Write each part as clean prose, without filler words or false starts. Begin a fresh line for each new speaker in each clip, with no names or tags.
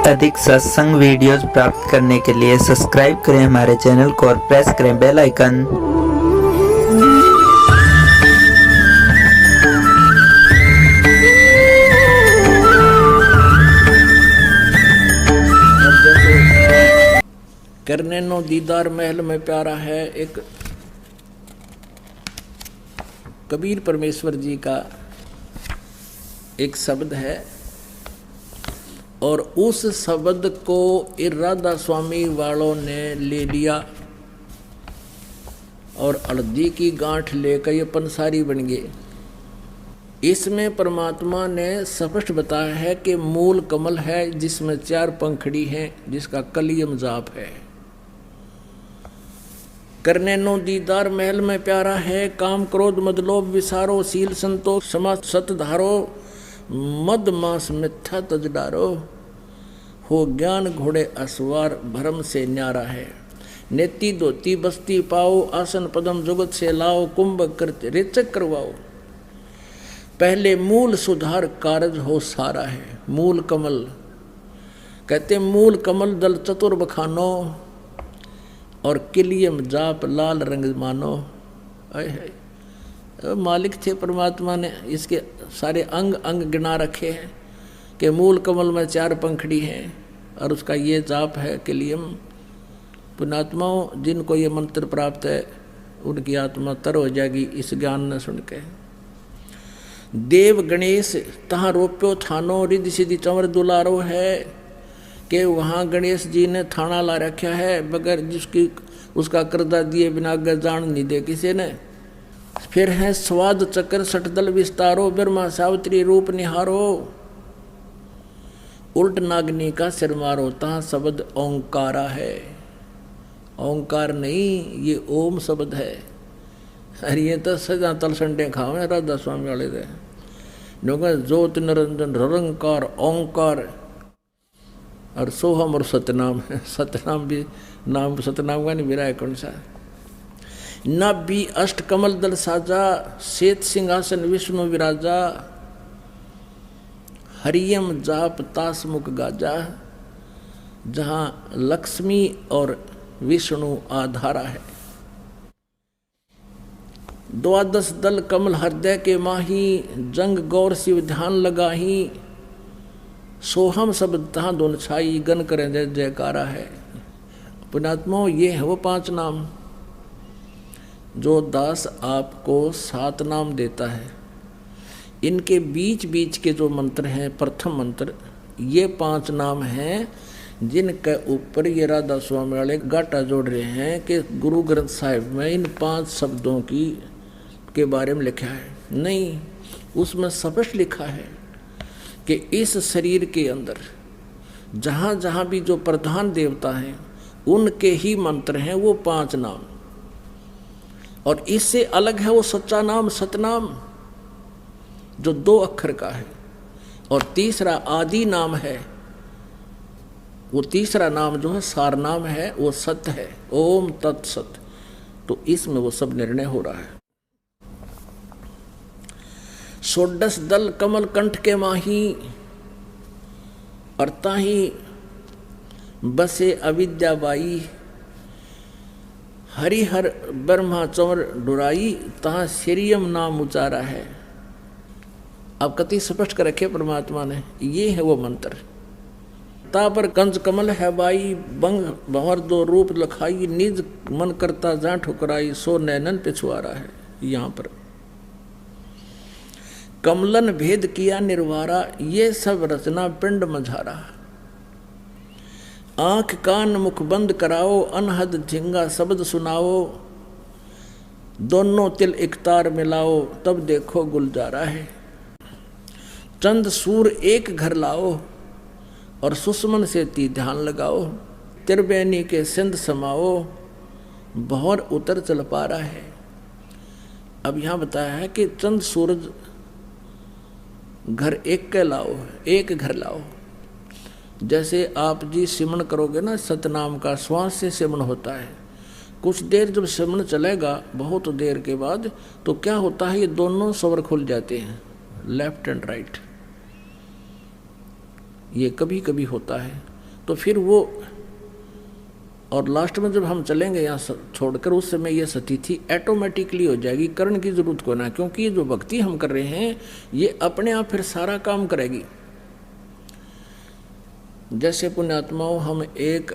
अधिक सत्संग वीडियोस प्राप्त करने के लिए सब्सक्राइब करें हमारे चैनल को और प्रेस करें बेल आइकन।
करने नो दीदार महल में प्यारा है, एक कबीर परमेश्वर जी का एक शब्द है और उस शब्द को राधा स्वामी वालों ने ले लिया और हल्दी की गांठ लेकर ये पंसारी बन गए। इसमें परमात्मा ने स्पष्ट बताया है कि मूल कमल है जिसमें 4 पंखड़ी हैं, जिसका कलियम जाप है। करने नो दीदार महल में प्यारा है, काम क्रोध मद लोभ विसारो, शील संतोष क्षमा सत धारो, मद मांस मिथ्या तज डारो, हो ज्ञान घोड़े असवार भरम से न्यारा है। नेति धोती बस्ती पाओ, आसन पदम जुगत से लाओ, कुंभ करते रेचक करवाओ, पहले मूल सुधार कारज हो सारा है। मूल कमल कहते मूल कमल दल चतुर बखानो, और किलियम जाप लाल रंग मानो। मालिक थे परमात्मा ने इसके सारे अंग अंग गिना रखे हैं कि मूल कमल में 4 पंखड़ी हैं और उसका ये जाप है किलियम। पुण्यात्माओं, जिनको ये मंत्र प्राप्त है उनकी आत्मा तर हो जाएगी इस ज्ञान न सुन के। देव गणेश तहाँ रोप्यो थानो, रिद्धि सिद्धि चंवर दुलारो है कि वहाँ गणेश जी ने थाना ला रखा है, बगैर जिसकी उसका कर्जा दिए बिना अगर जान नहीं दे किसी ने। फिर है स्वाद चक्र सठदल विस्तारो, ब्रह्मा सावित्री रूप निहारो, उल्ट नागनी का सिर मारो, तहाँ शब्द ओंकारा है। ओंकार नहीं, ये ओम शब्द है। अरे ये तो सजा तल संडे खाओ राधा स्वामी वाले थे ज्योत निरंजन निरंकार ओंकार और सोहम और सतनाम है। सतनाम भी नाम सतनाम का नहीं मेरा है कौन सा। नाभि अष्ट कमल दल साजा, श्वेत सिंहासन विष्णु विराजा, हरियम जाप तास मुख गाजा, जहाँ लक्ष्मी और विष्णु आधारा है। 12 दल कमल हृदय के माही, जंग गौर शिव ध्यान लगाही, सोहम शब्द तहाँ दोन छाई, गन करें जय जयकारा है। पुण्यात्माओं, ये है वो 5 नाम जो दास आपको 7 नाम देता है। इनके बीच बीच के जो मंत्र हैं, प्रथम मंत्र, ये 5 नाम हैं जिनके ऊपर ये राधा स्वामी वाले गाटा जोड़ रहे हैं कि गुरु ग्रंथ साहिब में इन 5 शब्दों के बारे में लिखा है। नहीं, उसमें स्पष्ट लिखा है कि इस शरीर के अंदर जहाँ जहाँ भी जो प्रधान देवता हैं उनके ही मंत्र हैं वो 5 नाम। और इससे अलग है वो सच्चा नाम सतनाम जो 2 अक्षर का है, और तीसरा आदि नाम है। वो तीसरा नाम जो है सार नाम है, वो सत्य है, ओम तत्सत। तो इसमें वो सब निर्णय हो रहा है। 16 दल कमल कंठ के माही, और ताही बसे अविद्या बाई, हरिहर ब्रह्मा चंवर डुराई, तहाँ श्रीयम नाम उचारा है। अब कति स्पष्ट कर रखे परमात्मा ने, ये है वो मंत्र। ता पर कंज कमल है बाई, बंग भंवर 2 रूप लखाई, निज मन करता जा ठुकराई, सो नैनन पिछुआरा है। यहाँ पर कमलन भेद किया निर्वारा, ये सब रचना पिंड मझारा, आंख कान मुख बंद कराओ, अनहद झिंगा शब्द सुनाओ, दोनों तिल इकतार मिलाओ, तब देखो गुलजारा है। चंद सूर एक घर लाओ, और सुषमन से ती ध्यान लगाओ, त्रिवेणी के सिंध समाओ, भंवर उतर चल पा रहा है। अब यहाँ बताया है कि चंद सूरज घर एक के लाओ, एक घर लाओ। जैसे आप जी सिमन करोगे ना, सतनाम का श्वास से सिमन होता है। कुछ देर जब सिमन चलेगा, बहुत देर के बाद, तो क्या होता है, ये दोनों स्वर खुल जाते हैं, लेफ्ट एंड राइट। ये कभी कभी होता है। तो फिर वो, और लास्ट में जब हम चलेंगे यहाँ छोड़कर, उस समय ये स्थिति ऑटोमेटिकली हो जाएगी, करने की जरूरत को ना, क्योंकि ये जो भक्ति हम कर रहे हैं ये अपने आप फिर सारा काम करेगी। जैसे पुण्यात्माओं, हम एक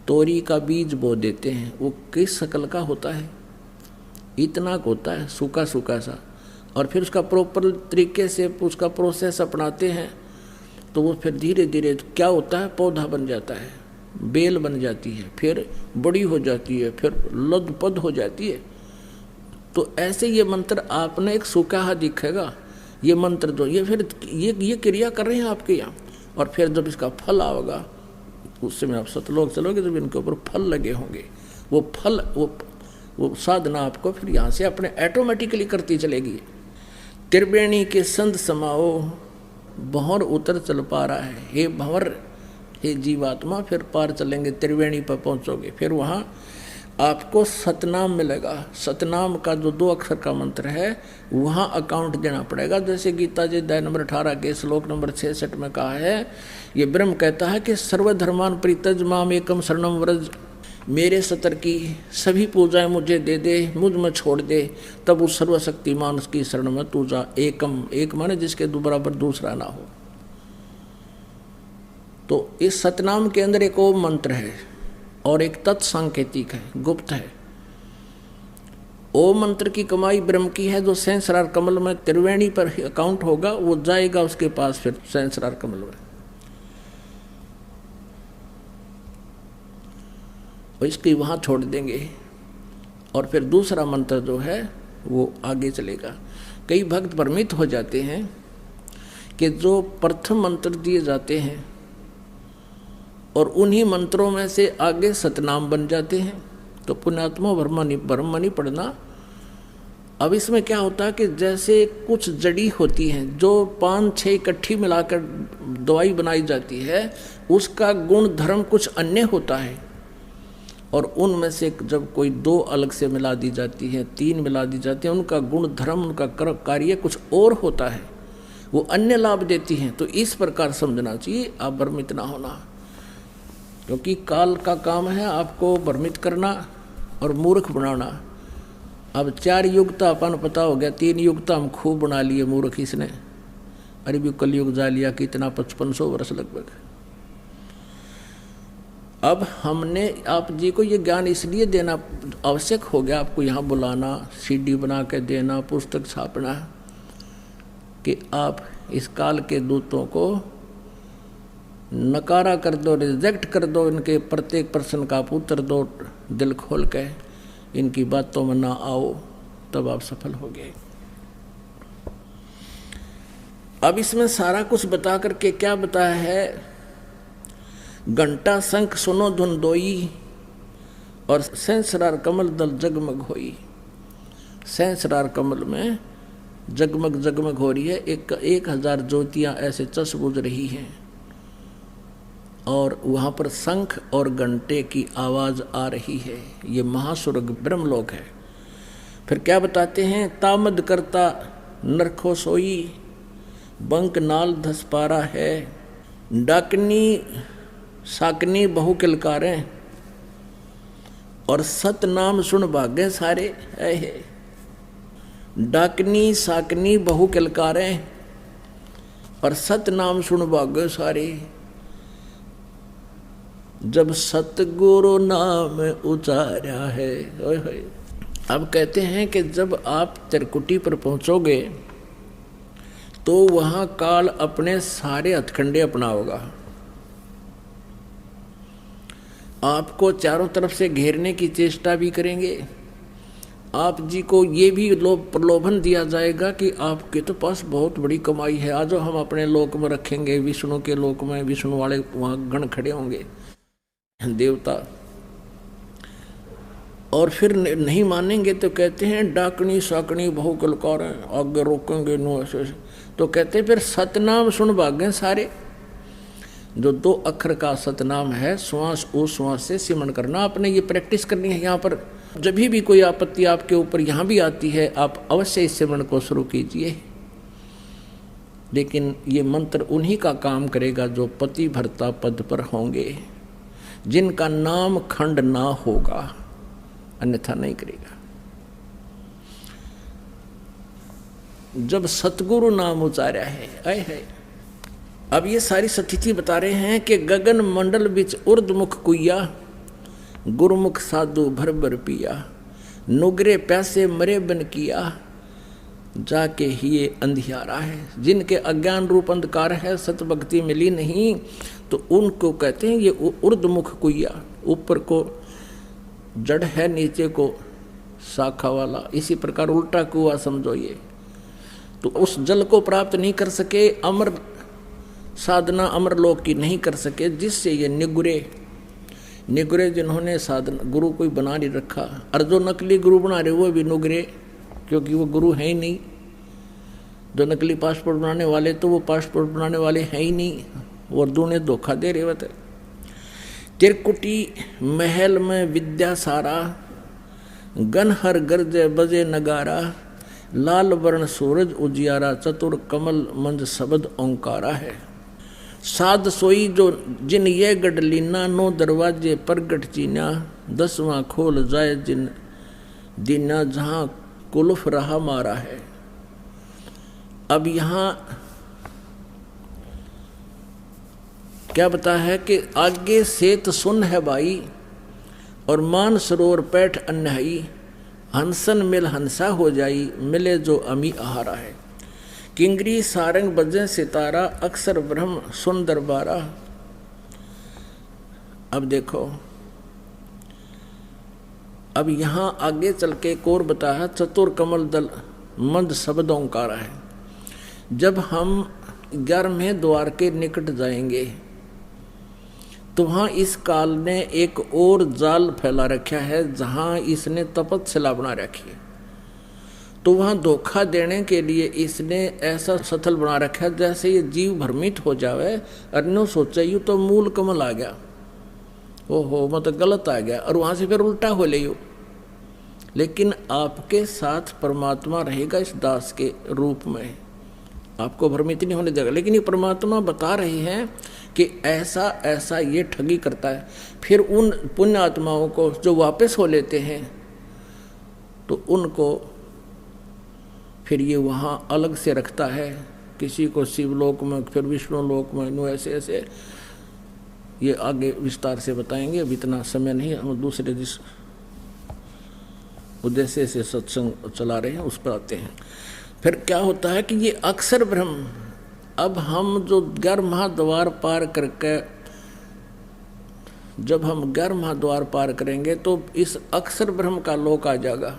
तोरी का बीज बो देते हैं, वो किस शक्ल का होता है, इतना होता है, सूखा सूखा सा, और फिर उसका प्रॉपर तरीके से उसका प्रोसेस अपनाते हैं तो वो फिर धीरे धीरे क्या होता है, पौधा बन जाता है, बेल बन जाती है, फिर बड़ी हो जाती है, फिर लदपद हो जाती है। तो ऐसे ये मंत्र आपने एक सूखा दिखेगा, ये मंत्र जो ये फिर ये क्रिया कर रहे हैं आपके यहाँ, और फिर जब इसका फल आएगा उस समय आप सतलोक चलोगे, जब इनके ऊपर फल लगे होंगे, वो फल वो साधना आपको फिर यहाँ से अपने ऑटोमेटिकली करती चलेगी। त्रिवेणी के संत समाओ, भंवर उतर चल पा रहा है, हे भंवर, हे जीवात्मा, फिर पार चलेंगे, त्रिवेणी पर पहुँचोगे, फिर वहाँ आपको सतनाम मिलेगा। सतनाम का जो 2 अक्षर का मंत्र है वहाँ अकाउंट देना पड़ेगा। जैसे गीता जी अध्याय नंबर 18 के श्लोक नंबर 66 में कहा है, ये ब्रह्म कहता है कि सर्वधर्मान परित्यज माम एकम शरणम व्रज, मेरे सतर की सभी पूजाएं मुझे दे दे, मुझ में छोड़ दे, तब उस सर्वशक्तिमान की शरण में तू जा। एकम, एक माने जिसके बराबर दूसरा ना हो। तो इस सतनाम के अंदर एक ओम मंत्र है और एक तत्सांकेतिक है, गुप्त है। ओम मंत्र की कमाई ब्रह्म की है, जो सहस्रार कमल में त्रिवेणी पर अकाउंट होगा वो जाएगा उसके पास फिर सहस्रार कमल में, और इसकी वहाँ छोड़ देंगे, और फिर दूसरा मंत्र जो है वो आगे चलेगा। कई भक्त भ्रमित हो जाते हैं कि जो प्रथम मंत्र दिए जाते हैं और उन्हीं मंत्रों में से आगे सतनाम बन जाते हैं, तो पुण्यात्मा भ्रम नहीं पड़ना। अब इसमें क्या होता है कि जैसे कुछ जड़ी होती हैं जो 5-6 इकट्ठी मिलाकर दवाई बनाई जाती है, उसका गुण धर्म कुछ अन्य होता है, और उनमें से जब कोई 2 अलग से मिला दी जाती है, 3 मिला दी जाती है, उनका गुण धर्म, उनका कार्य कुछ और होता है, वो अन्य लाभ देती हैं। तो इस प्रकार समझना चाहिए, आप भ्रमित ना होना, क्योंकि काल का काम है आपको भ्रमित करना और मूर्ख बनाना। अब 4 युग तो अपन पता हो गया, 3 युग तो हम खूब बना लिए मूर्ख इसने। अरे भी कलयुग जा लिया कितना, 5500 वर्ष लगभग। अब हमने आप जी को ये ज्ञान इसलिए देना आवश्यक हो गया, आपको यहाँ बुलाना, CD बना के देना, पुस्तक छापना, कि आप इस काल के दूतों को नकारा कर दो, रिजेक्ट कर दो, इनके प्रत्येक प्रश्न का आप उत्तर दो दिल खोल के, इनकी बातों में ना आओ, तब आप सफल हो गए। अब इसमें सारा कुछ बता करके क्या बताया है, घंटा शंख सुनो धुन दोई, और सहस्रार कमल दल जगमग होई। सहस्रार कमल में जगमग जगमग हो रही है, 1000 ज्योतियाँ ऐसे चस बुझ रही हैं, और वहाँ पर शंख और घंटे की आवाज़ आ रही है। ये महास्वर्ग ब्रह्मलोक है। फिर क्या बताते हैं, तामद करता नरखो सोई, बंक नाल धस पारा है, डाकनी साकनी बहु किलकारें, और सत नाम सुन भागे सारे है। डाकनी साकनी बहु किलकारें और सत नाम सुन भागे सारे, जब सतगुरु नाम उचारा है। अब कहते हैं कि जब आप त्रिकुटी पर पहुंचोगे तो वहां काल अपने सारे हथकंडे अपनाओगा, आपको चारों तरफ से घेरने की चेष्टा भी करेंगे। आप जी को ये भी प्रलोभन दिया जाएगा कि आपके तो पास बहुत बड़ी कमाई है, आज हम अपने लोक में रखेंगे, विष्णु के लोक में विष्णु वाले वहाँ गण खड़े होंगे देवता, और फिर नहीं मानेंगे तो कहते हैं डाकनी साकनी बहु कलकार, आगे रोकेंगे नो ऐसे। तो कहते हैं फिर सतनाम सुन भागे सारे। जो 2 अक्षर का सतनाम है, श्वास उस श्वास से सिमरण करना, आपने ये प्रैक्टिस करनी है। यहाँ पर जब भी कोई आपत्ति आपके ऊपर यहाँ भी आती है, आप अवश्य इस सिमरण को शुरू कीजिए। लेकिन ये मंत्र उन्हीं का काम करेगा जो पति भर्ता पद पर होंगे, जिनका नाम खंड ना होगा, अन्यथा नहीं करेगा। जब सतगुरु नाम उचारा है, आए है। अब ये सारी स्थिति बता रहे हैं कि गगन मंडल बिच उर्दमुख कुइया, गुरुमुख साधु भर भर पिया, नुगरे प्यासे मरे बन किया, जाके ही ये अंधियारा है। जिनके अज्ञान रूप अंधकार है, सत भक्ति मिली नहीं, तो उनको कहते हैं ये उर्दमुख कुइया। ऊपर को जड़ है, नीचे को शाखा वाला, इसी प्रकार उल्टा कुआ समझो ये। तो उस जल को प्राप्त नहीं कर सके, अमर साधना अमर लोक की नहीं कर सके, जिससे ये निगुरे जिन्होंने साधना गुरु कोई बना नहीं रखा, और जो नकली गुरु बना रहे वो भी नुगरे, क्योंकि वो गुरु है ही नहीं। जो नकली पासपोर्ट बनाने वाले तो वो पासपोर्ट बनाने वाले हैं ही नहीं, और दूने धोखा दे रहे होते। तिरकुटी महल में विद्या सारा, गनहर गरजे बजे नगारा, लाल वर्ण सूरज उजियारा, चतुर कमल मंज शब्द ओंकारा है। साध सोई जो जिन ये गढ़ लीना, 9 दरवाजे प्रगट चीना, 10वां खोल जाए जिन दीना, जहां कुलफ रहा मारा है। अब यहाँ क्या बता है कि आगे सेत सुन है भाई, और मान सरोवर पैठ अन्यायी, हंसन मिल हंसा हो जाई, मिले जो अमी आहारा है। किंगरी सारंग बजे सितारा, अक्सर ब्रह्म सुन दरबारा। अब देखो, अब यहाँ आगे चल के एक और बताया, चतुर कमल दल मंद शब्द ओंकारा है। जब हम 11वें द्वार के निकट जाएंगे तो वहाँ इस काल ने एक और जाल फैला रखा है, जहाँ इसने तपस्या बना रखी है। तो वहाँ धोखा देने के लिए इसने ऐसा सथल बना रखा है, जैसे ये जीव भ्रमित हो जावे, अन्यों सोचे यूँ तो मूल कमल आ गया, ओहो मतलब गलत आ गया, और वहाँ से फिर उल्टा हो ले यूँ। लेकिन आपके साथ परमात्मा रहेगा इस दास के रूप में, आपको भ्रमित नहीं होने देगा। लेकिन ये परमात्मा बता रहे हैं कि ऐसा ऐसा ये ठगी करता है। फिर उन पुण्य आत्माओं को जो वापस हो लेते हैं, तो उनको फिर ये वहाँ अलग से रखता है, किसी को शिवलोक में, फिर विष्णु लोक में, ऐसे ऐसे ये आगे विस्तार से बताएंगे। अब इतना समय नहीं, हम दूसरे जिस उद्देश्य से सत्संग चला रहे हैं उस पर आते हैं। फिर क्या होता है कि ये अक्षर ब्रह्म, अब हम जो 11 महाद्वार पार करके, जब हम 11 महाद्वार पार करेंगे तो इस अक्षर ब्रह्म का लोक आ जाएगा।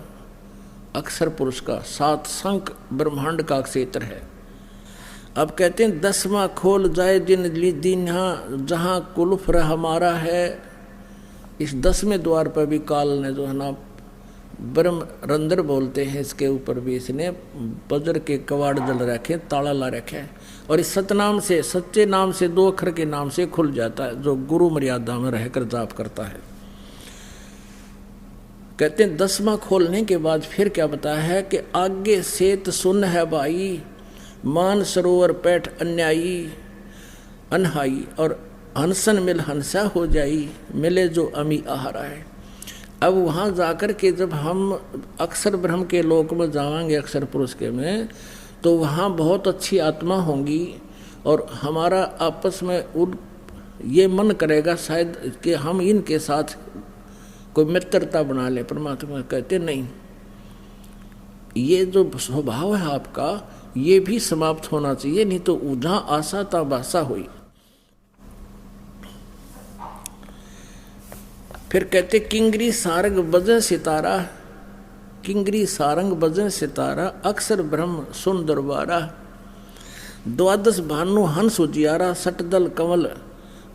अक्षर पुरुष का 7 संख ब्रह्मांड का क्षेत्र है। अब कहते हैं 10वां खोल जाए जिन दीन्हा, जहाँ कुलफ्र हमारा है। इस 10वें द्वार पर भी काल ने जो है ना ब्रह्म रंध्र बोलते हैं, इसके ऊपर भी इसने वज्र के कवाड़ जल रखे, ताला ला रखे है। और इस सतनाम से, सच्चे नाम से, 2 अक्षर के नाम से खुल जाता है, जो गुरु मर्यादा में रहकर जाप करता है। कहते हैं 10वां खोलने के बाद फिर क्या बताया है कि आगे सेत सुन है भाई, मान सरोवर पैठ अन्यायी अनहाई, और हंसन मिल हंसा हो जाई, मिले जो अमी आहारा है। अब वहाँ जाकर के जब हम अक्षर ब्रह्म के लोक में जाएंगे, अक्षर पुरुष के में, तो वहाँ बहुत अच्छी आत्मा होंगी, और हमारा आपस में ये मन करेगा शायद कि हम इनके साथ कोई मित्रता बना ले। परमात्मा कहते नहीं, ये जो स्वभाव है आपका ये भी समाप्त होना चाहिए, नहीं तो जहाँ आशा ता बासा हुई। फिर कहते किंगरी सारंग बजन सितारा, किंगरी सारंग बजन सितारा, अक्षर ब्रह्म सुन दरबारा, 12 भानु हंस उजियारा, सटदल कमल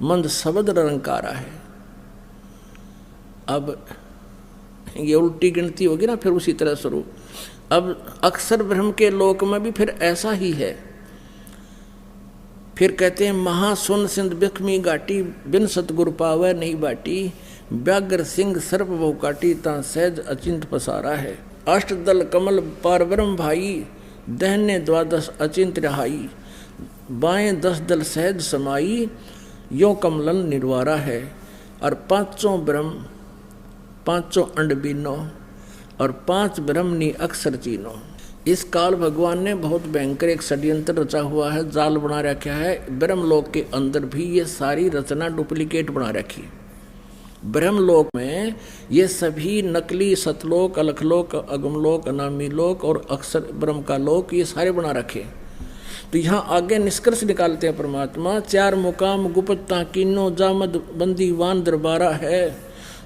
मंद शब्द रंकारा है। अब ये उल्टी गिनती होगी ना, फिर उसी तरह शुरू। अब अक्षर ब्रह्म के लोक में भी फिर ऐसा ही है। फिर कहते हैं महासुन सिंध बिखमी घाटी, बिन सतगुरु पावे नहीं बाटी, व्याघ्र सिंह सर्प बहु काटी, ता सहज अचिंत पसारा है। अष्टदल कमल पार ब्रह्म भाई, दहने 12 अचिंत रहाई, बाएं 10 दल सहज समाई, यो कमलन निर्वारा है। और पांचों ब्रह्म, पांचों अंड बीनो, और 5 ब्रह्मनी अक्षर चीनो। इस काल भगवान ने बहुत भयंकर एक षड्यंत्र रचा हुआ है, जाल बना रखा है। ब्रह्मलोक के अंदर भी ये सारी रचना डुप्लीकेट बना रखी है। ब्रह्मलोक में ये सभी नकली सतलोक, अलखलोक, अगमलोक, अनामी लोक और अक्षर ब्रह्म का लोक, ये सारे बना रखे। तो यहाँ आगे निष्कर्ष निकालते हैं परमात्मा, 4 मुकाम गुप्ता कीनो, जामद बंदी वान दरबारा है,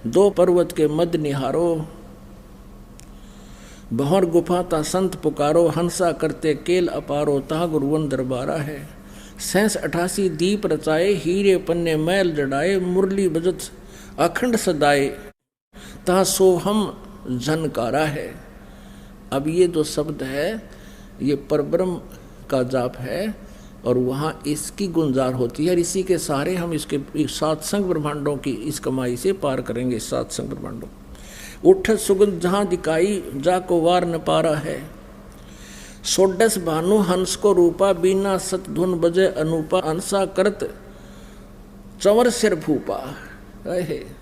2 पर्वत के मद निहारो, बहुर गुफा ता संत पुकारो, हंसा करते केल अपारो, ता गुरुवन दरबारा है। 87 दीप रचाए, हीरे पन्ने मैल जड़ाए, मुरली बजत अखंड सदाए, ता सोहम झनकारा है। अब ये जो शब्द है ये परब्रह्म का जाप है और वहाँ इसकी गुंजार होती है। और इसी के सहारे हम इसके 7 संग ब्रह्मांडों की इस कमाई से पार करेंगे। 7 संग ब्रह्मांडों उठ सुगंध जहाँ दिखाई, जाको वार न पारा है, 16 भानु हंस को रूपा, बीना सत धुन बजे अनूपा, अंसा करत चंवर सिर भूपा,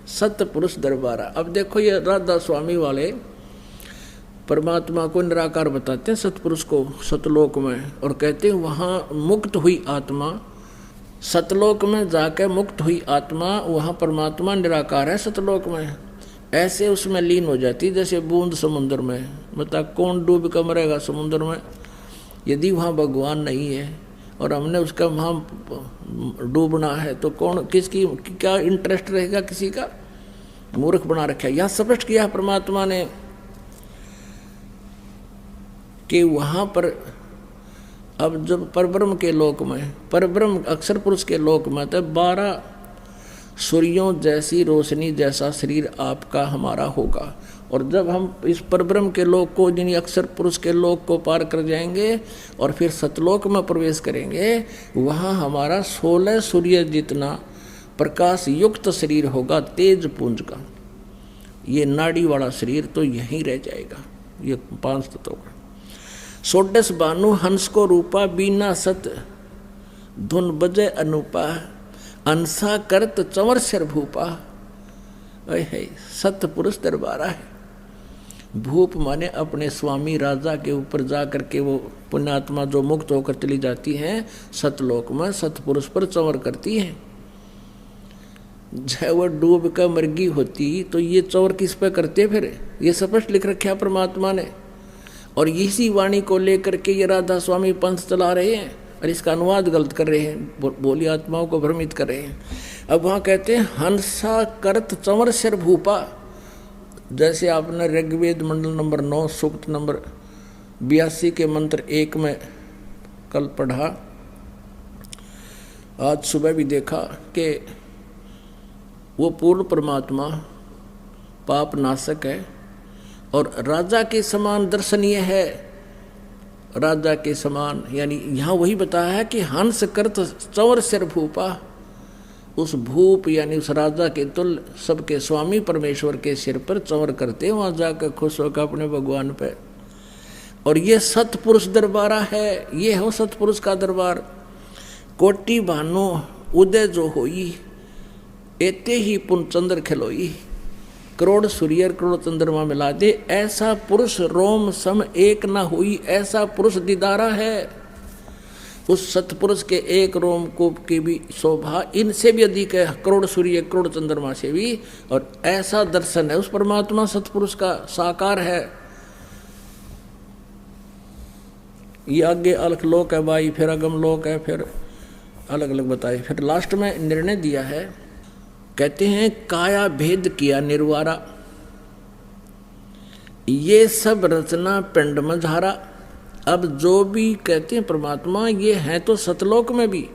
सत पुरुष दरबारा। अब देखो ये राधा स्वामी वाले परमात्मा को निराकार बताते हैं, सतपुरुष को सतलोक में, और कहते हैं वहाँ मुक्त हुई आत्मा, सतलोक में जाके मुक्त हुई आत्मा, वहाँ परमात्मा निराकार है सतलोक में, ऐसे उसमें लीन हो जाती जैसे बूंद समुद्र में। मतलब कौन डूब कर मरेगा समुद्र में यदि वहाँ भगवान नहीं है और हमने उसका वहाँ डूबना है तो कौन, किसकी क्या इंटरेस्ट रहेगा किसी का? मूर्ख बना रखा है। यहाँ स्पष्ट किया परमात्मा ने कि वहाँ पर अब जब परब्रह्म के लोक में, परब्रह्म अक्षर पुरुष के लोक में, तो 12 सूर्यों जैसी रोशनी जैसा शरीर आपका हमारा होगा। और जब हम इस परब्रह्म के लोक को, यानी अक्षर पुरुष के लोक को पार कर जाएंगे और फिर सतलोक में प्रवेश करेंगे, वहाँ हमारा 16 सूर्य जितना प्रकाश युक्त शरीर होगा, तेज पुंज का। ये नाड़ी वाला शरीर तो यहीं रह जाएगा। ये 5 तत्वों का। 16 बानु हंस को रूपा, बीना सत धुन बजे अनूपा, अंसा करत चंवर सिर भूपा, है सत पुरुष दरबारा है। भूप माने अपने स्वामी राजा के ऊपर जा करके वो पुण्यात्मा जो मुक्त होकर चली जाती हैं सतलोक में, सतपुरुष पर चंवर करती हैं। जब वह डूब कर मरगी होती तो ये चंवर किस पे करते? फिर ये स्पष्ट लिख रखा परमात्मा ने। और इसी वाणी को लेकर के ये राधा स्वामी पंथ चला रहे हैं और इसका अनुवाद गलत कर रहे हैं, बोली आत्माओं को भ्रमित कर रहे हैं। अब वहाँ कहते हैं हंसा करत चंवर सिर भूपा, जैसे आपने ऋग्वेद मंडल नंबर 9 सूक्त नंबर 82 के मंत्र 1 में कल पढ़ा, आज सुबह भी देखा कि वो पूर्ण परमात्मा पाप नाशक है और राजा के समान दर्शनीय है। राजा के समान यानी यहाँ वही बताया है कि हंस करत चंवर सिर भूपा, उस भूप यानी उस राजा के तुल्य सबके स्वामी परमेश्वर के सिर पर चंवर करते, वहाँ जाकर खुश होकर अपने भगवान पे। और ये सतपुरुष दरबारा है, ये हो सतपुरुष का दरबार। कोटि भानु उदय जो होई, एते ही पुन चंद्र खिलोई, करोड़ सूर्य करोड़ चंद्रमा मिला दे, ऐसा पुरुष रोम सम एक न हुई, ऐसा पुरुष दीदारा है। उस सतपुरुष के एक रोम कूप की भी शोभा इनसे भी अधिक है, करोड़ सूर्य करोड़ चंद्रमा से भी। और ऐसा दर्शन है उस परमात्मा सतपुरुष का, साकार है। ये आगे अलख लोक है भाई, फिर अगम लोक है, फिर अलग अलग बताए। फिर लास्ट में निर्णय दिया है, कहते हैं काया भेद किया निर्वारा, ये सब रचना पिंड में झारा। अब जो भी कहते हैं परमात्मा ये है तो सतलोक में भी,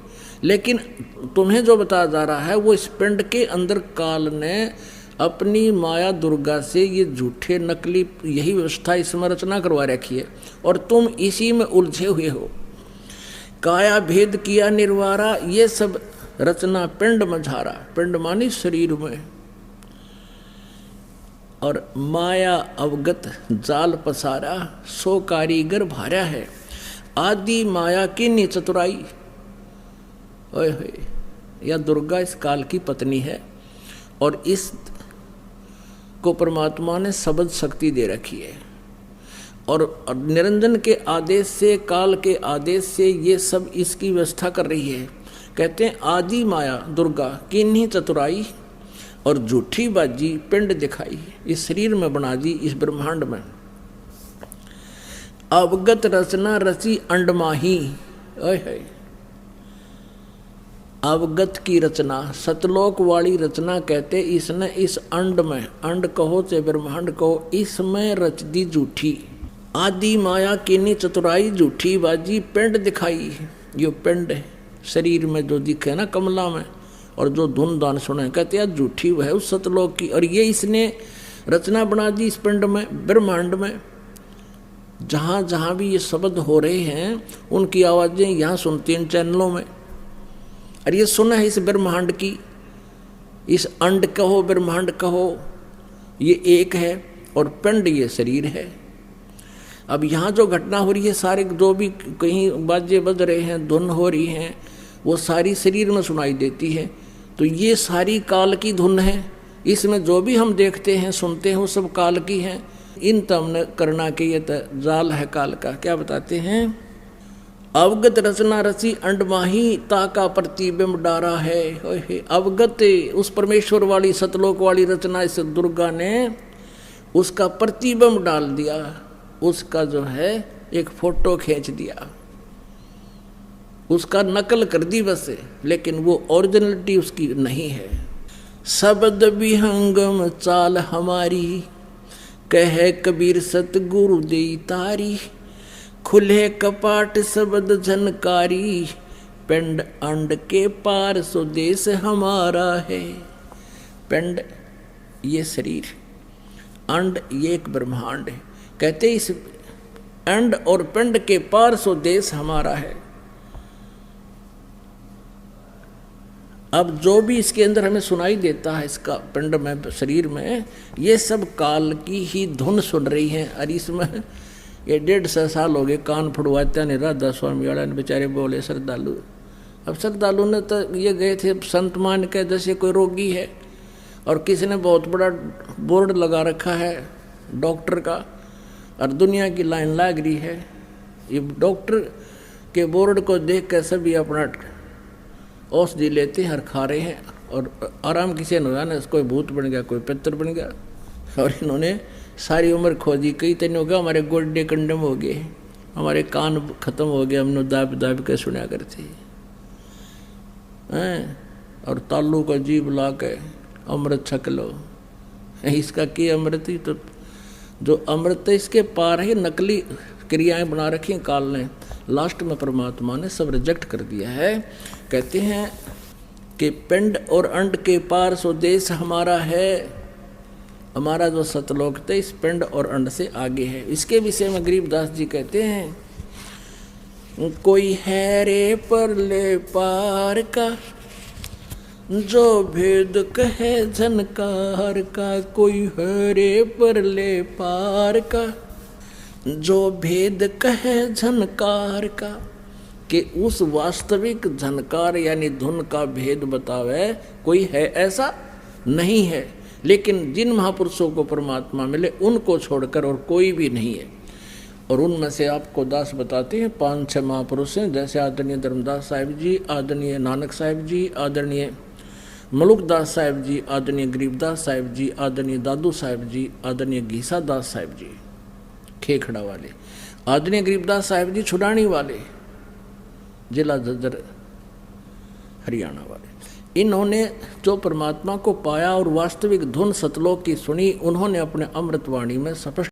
लेकिन तुम्हें जो बताया जा रहा है वो इस पिंड के अंदर काल ने अपनी माया दुर्गा से ये झूठे नकली यही व्यवस्था इसमें रचना करवा रखी है और तुम इसी में उलझे हुए हो। काया भेद किया निर्वारा, ये सब रचना पिंड में झारा, पिंड मानी शरीर में, और माया अवगत जाल पसारा, सो कारीगर भार्या है। आदि माया की नी चतुराई, ओए होए, यह दुर्गा इस काल की पत्नी है और इस को परमात्मा ने शब्द शक्ति दे रखी है और निरंजन के आदेश से, काल के आदेश से ये सब इसकी व्यवस्था कर रही है। कहते हैं आदि माया दुर्गा किन्हीं चतुराई और झूठी बाजी पिंड दिखाई, इस शरीर में बना दी, इस ब्रह्मांड में। अवगत रचना रची अंडमाही, ओए है अवगत की रचना, सतलोक वाली रचना कहते इसने इस अंड में, अंड कहो चाहे ब्रह्मांड कहो, इसमें रच दी झूठी। आदि माया किन्हीं चतुराई झूठी बाजी पिंड दिखाई, यो पिंड है शरीर में जो दिखे ना कमला में, और जो धुन दान सुने, कहते हैं झूठी वह उस सतलोक की। और ये इसने रचना बना दी इस पिंड में, ब्रह्मांड में। जहाँ जहाँ भी ये शब्द हो रहे हैं उनकी आवाज़ें यहाँ सुनती हैं चैनलों में। और ये सुना है इस ब्रह्मांड की, इस अंड कहो ब्रह्मांड कहो, ये एक है और पिंड ये शरीर है। अब यहाँ जो घटना हो रही है, सारे जो भी कहीं बाजे बज रहे हैं, धुन हो रही हैं, वो सारी शरीर में सुनाई देती है। तो ये सारी काल की धुन है, इसमें जो भी हम देखते हैं सुनते हैं वो सब काल की हैं। इन तमने करना के ये जाल है काल का। क्या बताते हैं? अवगत रचना रची अंडमाही ताका प्रतिबिंब डारा है। अवगत उस परमेश्वर वाली सतलोक वाली रचना इस दुर्गा ने उसका प्रतिबिंब डाल दिया, उसका जो है एक फोटो खींच दिया, उसका नकल कर दी बस, लेकिन वो ओरिजिनलिटी उसकी नहीं है। शब्द विहंगम चाल हमारी, कहे कबीर सतगुरु दे तारी, खुले कपाट शब्द झनकारी, पिंड अंड के पार स्वदेश हमारा है। पिंड ये शरीर, अंड ये एक ब्रह्मांड है। कहते इस अंड और पिंड के पार स्वदेश हमारा है। अब जो भी इसके अंदर हमें सुनाई देता है इसका पिंड में, शरीर में, ये सब काल की ही धुन सुन रही है। और इसमें ये 150 साल हो गए कान फुड़वाते ने राधा स्वामी वाला ने, बेचारे बोले श्रद्धालु। अब श्रद्धालु ने तो ये गए थे संत मान के, जैसे कोई रोगी है और किसी ने बहुत बड़ा बोर्ड लगा रखा है डॉक्टर का, और दुनिया की लाइन लग रही है। ये डॉक्टर के बोर्ड को देख कर सभी अपना औषधि लेते हैं और खा रहे हैं, और आराम किसी ने ना, कोई भूत बन गया, कोई पितर बन गया। और इन्होंने सारी उम्र खोजी, कई दिन हो गया हमारे गोड्डे कंडम हो गए, हमारे कान खत्म हो गए, हमने दाब दाब के सुना करते हैं। और तालू का जीभ ला के अमृत छक लो, इसका की अमृत ही तो, जो अमृत इसके पार है, नकली क्रियाएं बना रखी हैं काल ने। लास्ट में परमात्मा ने सब रिजेक्ट कर दिया है। कहते हैं कि पिंड और अंड के पार स्वदेश हमारा है। हमारा जो सतलोक थे इस पिंड और अंड से आगे है। इसके विषय में गरीबदास जी कहते हैं, कोई है रे परले पार का, जो भेद कहे झनकार का। कोई है रे परले पार का, जो भेद कहे झनकार का, कि उस वास्तविक झनकार यानी धुन का भेद बतावे कोई है ऐसा नहीं है। लेकिन जिन महापुरुषों को परमात्मा मिले उनको छोड़कर और कोई भी नहीं है। और उनमें से आपको दास बताते हैं 5-6 महापुरुष हैं, जैसे आदरणीय धर्मदास साहिब जी, आदरणीय नानक साहिब जी, आदरणीय मलुकदास साहिब जी, आदरणीय गरीबदास साहिब जी, आदरणीय दादू साहिब जी, आदरणीय घीसा दास साहिब जी खेखड़ा वाले, आदरणीय गरीबदास साहिब जी छुडानी वाले, जिला झज्जर हरियाणा वाले। इन्होंने जो परमात्मा को पाया और वास्तविक धुन सतलोक की सुनी, उन्होंने अपने अमृतवाणी में स्पष्ट